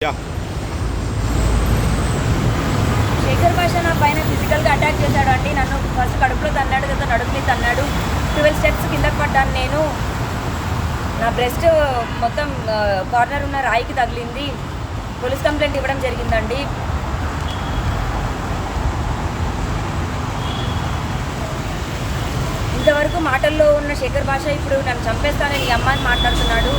Yeah Shekhar భాష నా పైన ఫిజికల్గా అటాక్ చేశాడు అండి. నన్ను ఫస్ట్ కడుపులో తన్నాడు, తర్వాత నడుము మీద తన్నాడు. 12 స్టెప్స్ కిందకి పడ్డాను నేను. నా బ్రెస్ట్ మొత్తం కార్నర్ ఉన్న రాయికి తగిలింది. పోలీస్ కంప్లైంట్ ఇవ్వడం జరిగిందండి. ఇంతవరకు మాటల్లో ఉన్న శేఖర్ భాష ఇప్పుడు నన్ను చంపేస్తానని ఈ అమ్మాయిని మాట్లాడుతున్నాడు.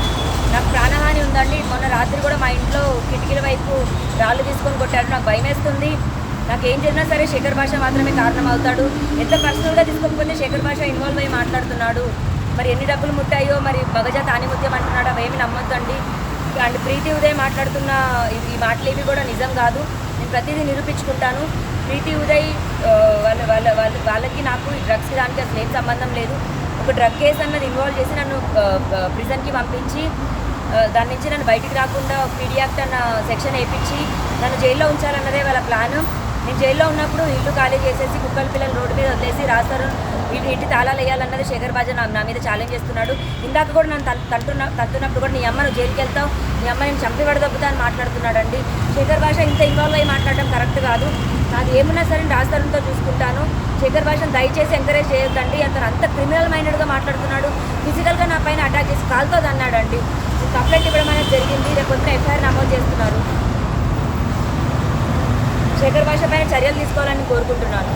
నాకు ప్రాణహాని ఉందండి. మొన్న రాత్రి కూడా మా ఇంట్లో కిటికీల వైపు రాళ్ళు తీసుకొని కొట్టాడు. నాకు భయం వేస్తుంది. నాకు ఏం జరిగినా సరే శేఖర్ భాష మాత్రమే కారణం అవుతాడు. ఎంత పర్సనల్గా తీసుకోకపోతే శేఖర్ భాష ఇన్వాల్వ్ అయ్యి మాట్లాడుతున్నాడు. మరి ఎన్ని డబ్బులు ముట్టాయో, మరి మగజ తానిముత్యం అంటున్నాడు. అవేమి నమ్మొద్దండి. అండ్ ప్రీతి ఉదయ్ మాట్లాడుతున్న ఈ మాటలు ఏవి కూడా నిజం కాదు. నేను ప్రతిదీ నిరూపించుకుంటాను. ప్రీతి ఉదయ్ వాళ్ళకి నాకు ఈ డ్రగ్స్ దానికి అసలు ఏం సంబంధం లేదు. ఒక డ్రగ్ కేసు అన్నది ఇన్వాల్వ్ చేసి నన్ను ప్రిజన్కి పంపించి దాని నుంచి నన్ను బయటికి రాకుండా పీడీ యాక్ట్ అన్న సెక్షన్ వేయించి నన్ను జైల్లో ఉంచాలన్నదే వాళ్ళ ప్లాన్. నేను జైల్లో ఉన్నప్పుడు ఇల్లు ఖాళీ చేసేసి కుక్కల పిల్లలు రోడ్డు మీద వదిలేసి రాస్తారు ఇంటి తాళాలు వేయాలన్నది శేఖర్ భాష నా మీద ఛాలెంజ్ చేస్తున్నాడు. ఇందాక కూడా నన్ను తంతున్నప్పుడు కూడా నీ అమ్మ నువ్వు జైలుకి వెళ్తావు, నీ అమ్మ నేను చంపి పడదొబ్బుతా అని మాట్లాడుతున్నాడండి. శేఖర్ భాష ఇంత ఇన్వాల్వ్ అయ్యి మాట్లాడడం కరెక్ట్ కాదు. నాది ఏమున్నా సరే రాజధానితో చూసుకుంటాను. శేఖర్ భాషను దయచేసి ఎంకరేజ్ చేయొద్దండి. అతను అంత క్రిమినల్ మైండెడ్గా మాట్లాడుతున్నాడు. ఫిజికల్గా నా పైన అటాక్ చేసి కాల్తో అన్నాడండి. కంప్లైంట్ ఇవ్వడం అనేది జరిగింది. రేపు పొద్దున ఎఫ్ఐఆర్ నమోదు చేస్తున్నారు. శేఖర్ భాష పైన చర్యలు తీసుకోవాలని కోరుకుంటున్నాను.